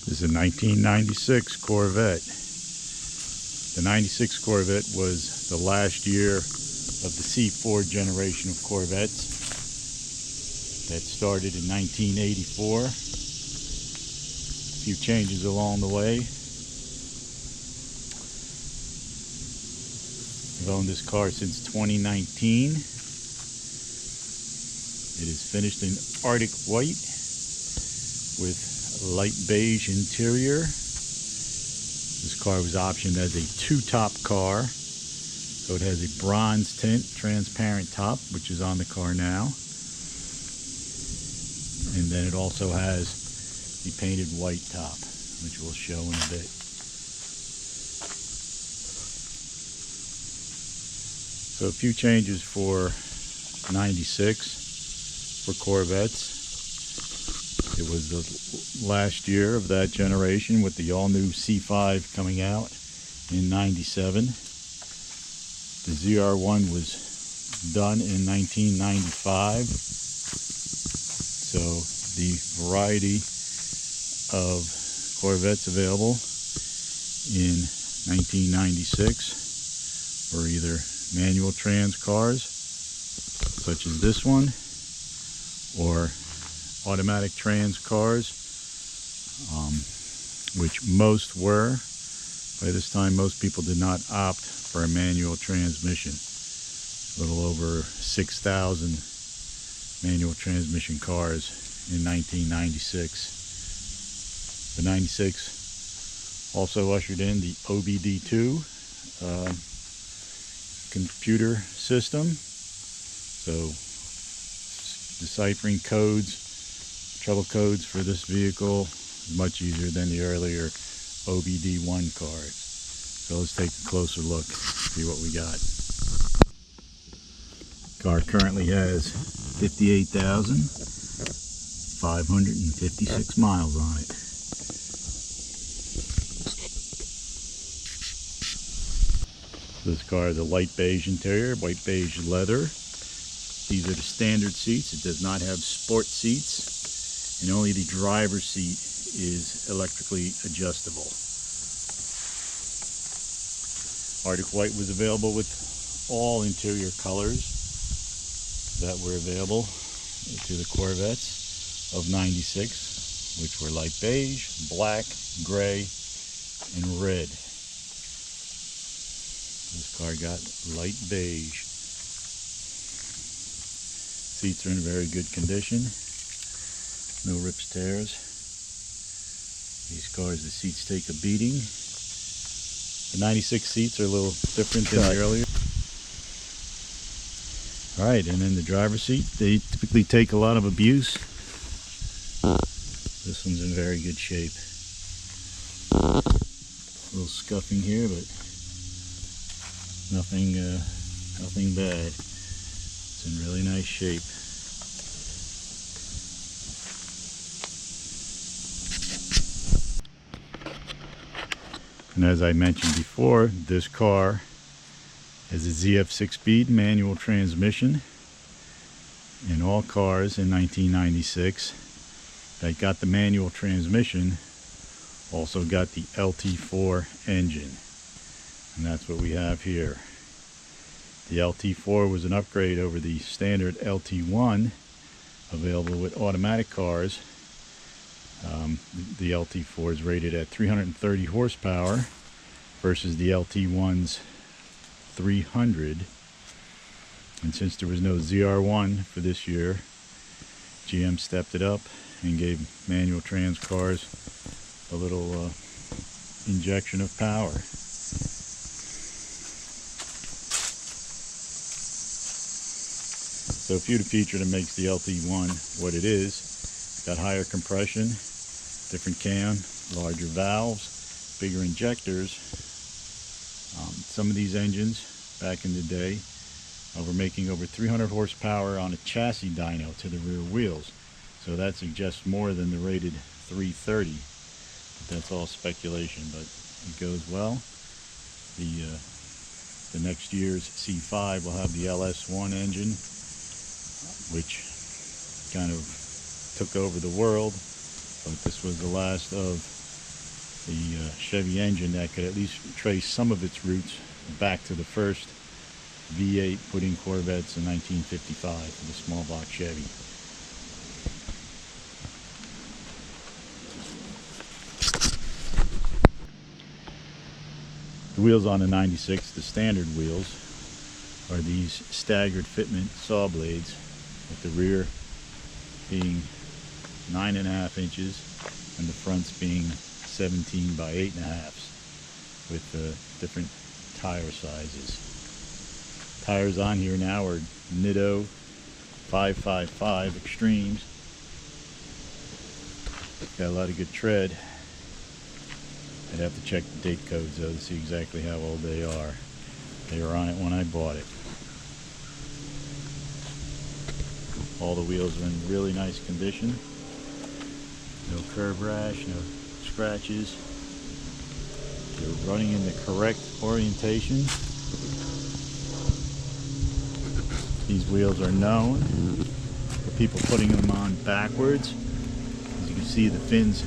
This is a 1996 Corvette. The 96 Corvette was the last year of the C4 generation of Corvettes that started in 1984. A few changes along the way. I've owned this car since 2019. It is finished in Artic White with light beige interior. This car was optioned as a two-top car, so it has a bronze tint, transparent top, which is on the car now, and then it also has the painted white top, which we'll show in a bit. So a few changes for 96 for Corvettes. It was the last year of that generation with the all-new C5 coming out in 97. The ZR1 was done in 1995. So the variety of Corvettes available in 1996 were either manual trans cars, such as this one, or automatic trans cars, which most were. By this time, most people did not opt for a manual transmission. A little over 6,000 manual transmission cars in 1996. The 96 also ushered in the OBD2 computer system, so deciphering codes, trouble codes for this vehicle is much easier than the earlier OBD1 cars. So let's take a closer look, see what we got. Car currently has 58,556 miles on it. This car has a light beige interior, white beige leather. These are the standard seats. It does not have sport seats, and only the driver's seat is electrically adjustable. Artic White was available with all interior colors that were available to the Corvettes of 96, which were light beige, black, gray, and red. This car got light beige. Seats are in very good condition. No rips, tears. These cars, the seats take a beating. The 96 seats are a little different than the earlier. Alright, and then the driver's seat, they typically take a lot of abuse. This one's in very good shape. A little scuffing here, but nothing bad. It's in really nice shape. And as I mentioned before, this car has a ZF 6-speed manual transmission, and all cars in 1996 that got the manual transmission also got the LT4 engine, and that's what we have here. The LT4 was an upgrade over the standard LT1 available with automatic cars. The LT4 is rated at 330 horsepower versus the LT1's 300. And since there was no ZR1 for this year, GM stepped it up and gave manual trans cars a little injection of power. So a few of the features that makes the LT1 what it is: got higher compression, different cam, larger valves, bigger injectors. Some of these engines back in the day were making over 300 horsepower on a chassis dyno to the rear wheels, so that suggests more than the rated 330, but that's all speculation, but it goes well. The next year's C5 will have the LS1 engine, which kind of took over the world, but this was the last of the Chevy engine that could at least trace some of its roots back to the first V8 put in Corvettes in 1955 for the small block Chevy. The wheels on the 96, the standard wheels, are these staggered fitment saw blades, with the rear being 9.5 inches and the fronts being 17 by 8.5 with different tire sizes. Tires on here now are Nitto 555 Extremes. Got a lot of good tread. I'd have to check the date codes though to see exactly how old they are. They were on it when I bought it. All the wheels are in really nice condition. No curb rash, no scratches. They're running in the correct orientation. These wheels are known for people putting them on backwards. As you can see, the fins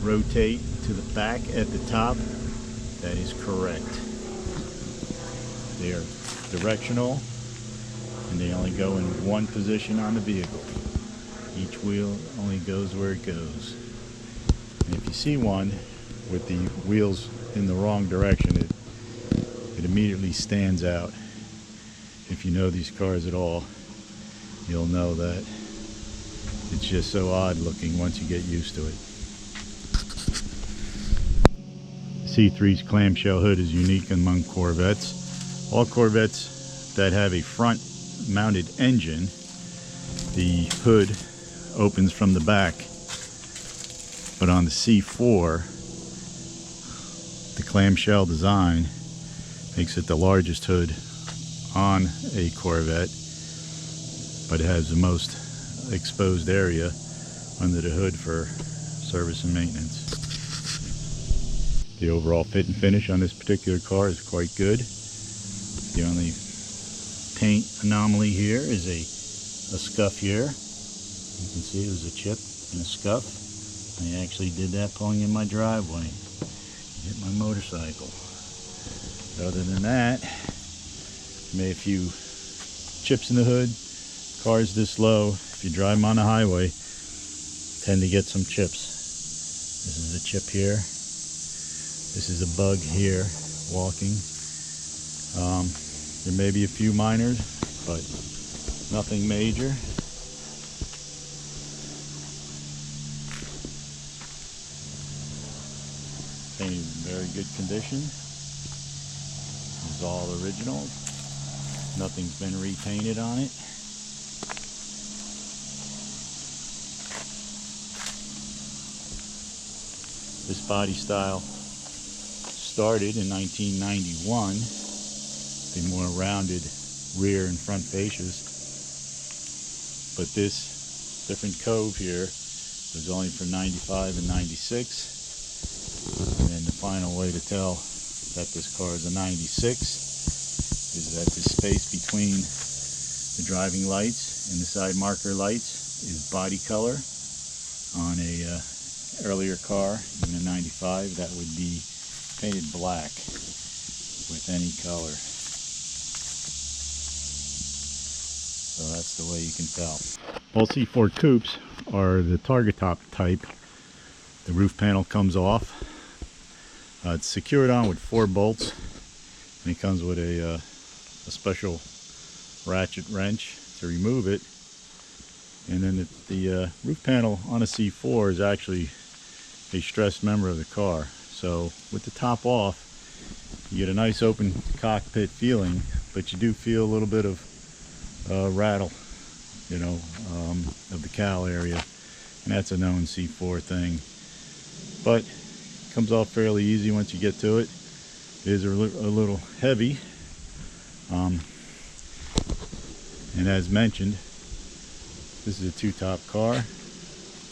rotate to the back at the top. That is correct. They are directional and they only go in one position on the vehicle. Each wheel only goes where it goes. And if you see one with the wheels in the wrong direction, it immediately stands out. If you know these cars at all, you'll know that it's just so odd looking once you get used to it. C3's clamshell hood is unique among Corvettes. All Corvettes that have a front mounted engine, the hood opens from the back, but on the C4 the clamshell design makes it the largest hood on a Corvette, but it has the most exposed area under the hood for service and maintenance. The overall fit and finish on this particular car is quite good. The only paint anomaly here is a scuff here. You can see there's a chip and a scuff. I actually did that pulling in my driveway. Hit my motorcycle. Other than that, made a few chips in the hood. Cars this low, if you drive them on the highway, tend to get some chips. This is a chip here. This is a bug here walking. There may be a few minors, but nothing major. Paint is in very good condition. It's all original. Nothing's been repainted on it. This body style started in 1991. The more rounded rear and front fascias. But this different cove here was only for 95 and 96. And the final way to tell that this car is a 96 is that the space between the driving lights and the side marker lights is body color. On a earlier car, even a 95, that would be painted black with any color. So that's the way you can tell. All C4 coupes are the target top type. The roof panel comes off. It's secured on with 4 bolts, and it comes with a special ratchet wrench to remove it. And then the roof panel on a C4 is actually a stressed member of the car. So with the top off, you get a nice open cockpit feeling, but you do feel a little bit of rattle, you know, of the cowl area, and that's a known C4 thing. But it comes off fairly easy once you get to it. It is a little heavy, and as mentioned, this is a 2-top car.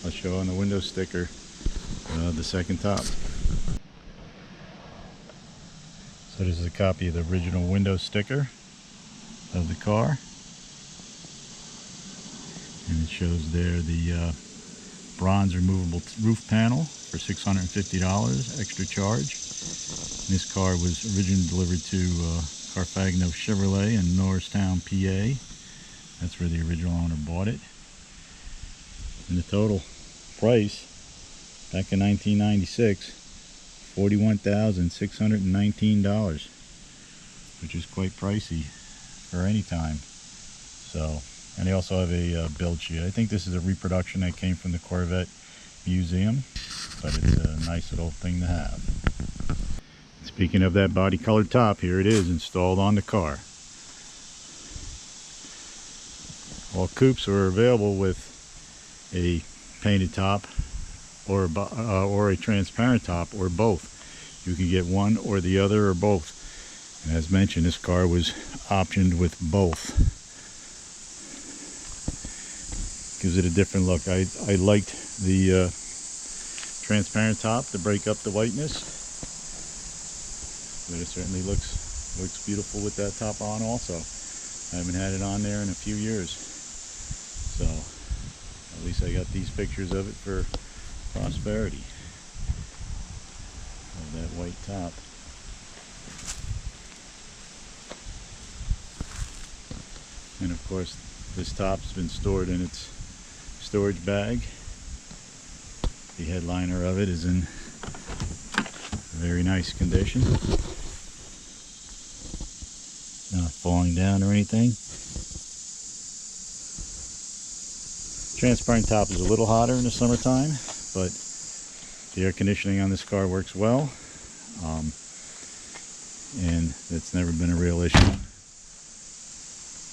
I'll show on the window sticker the second top. So this is a copy of the original window sticker of the car, and it shows there the bronze removable roof panel for $650 extra charge. This car was originally delivered to Carfagno Chevrolet in Norristown, PA. That's where the original owner bought it. And the total price back in 1996, $41,619, which is quite pricey for any time. So, and they also have a build sheet. I think this is a reproduction that came from the Corvette museum, but it's a nice little thing to have. Speaking of that body colored top, here it is installed on the car. All coupes are available with a painted top or a transparent top, or both. You can get one or the other or both. And as mentioned, this car was optioned with both. Gives it a different look. I liked the transparent top to break up the whiteness, but it certainly looks beautiful with that top on also. I haven't had it on there in a few years, so at least I got these pictures of it for prosperity of that white top. And of course, this top's been stored in its storage bag. The headliner of it is in very nice condition, not falling down or anything. Transparent top is a little hotter in the summertime, but the air conditioning on this car works well, and it's never been a real issue.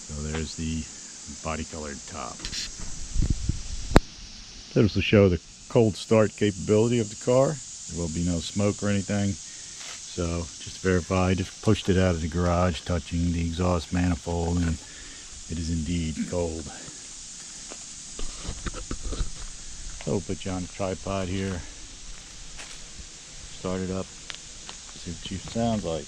So there's the body colored top. This will show the cold start capability of the car. There will be no smoke or anything. So just verify, just pushed it out of the garage, touching the exhaust manifold, and it is indeed cold. So we'll put you on the tripod here. Start it up. See what she sounds like.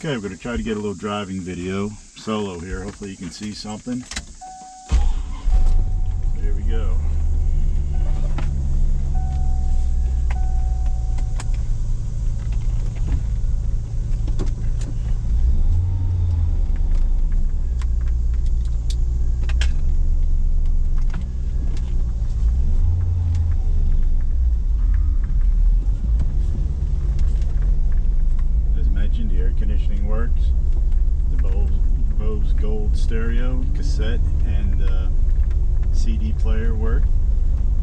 Okay, we're going to try to get a little driving video solo here. Hopefully you can see something. Here we go. The air conditioning works. The Bose Gold stereo, cassette, and CD player work.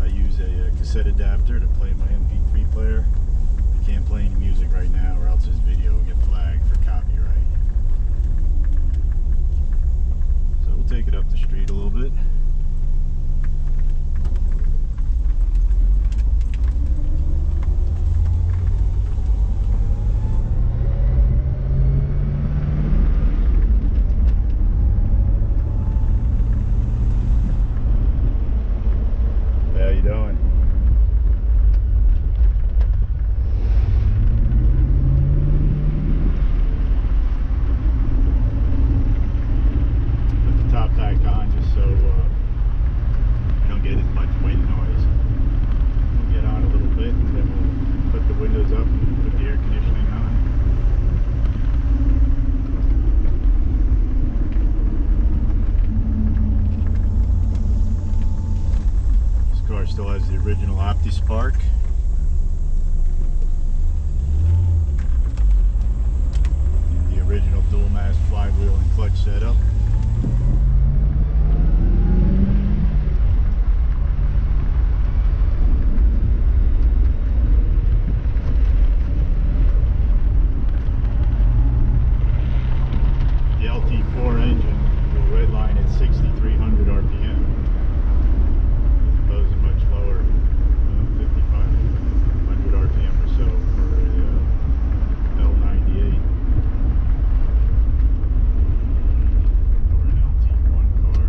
I use a cassette adapter to play my MP3 player. I can't play any music right now, or else this video will get flagged for copyright. So we'll take it up the street a little bit. car still has the original Opti Spark. And the original dual mass flywheel and clutch setup. The LT4 engine will redline at 6,300 RPM. Those are much lower, 5,500 RPM or so for a L98 or an LT1 car.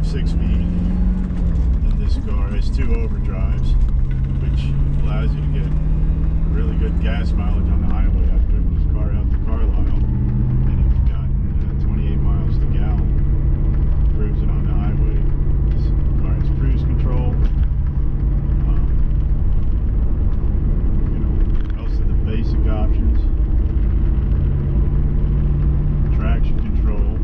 Six-speed in this car has 2 overdrives, which allows you to get really good gas mileage on the highway. I've driven this car out to Carlisle and it's got 28 miles to gallon cruising on the highway. This car has cruise control, most of the basic options, traction control.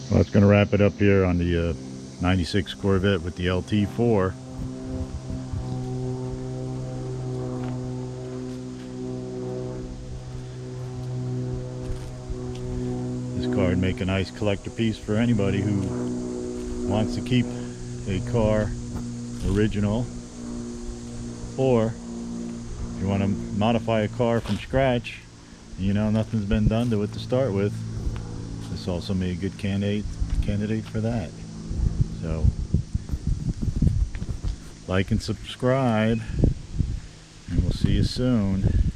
Well, that's going to wrap it up here on the 96 Corvette with the LT4. This car would make a nice collector piece for anybody who wants to keep a car original, or if you want to modify a car from scratch, nothing's been done to it to start with. This also made a good candidate for that. So like and subscribe, and we'll see you soon.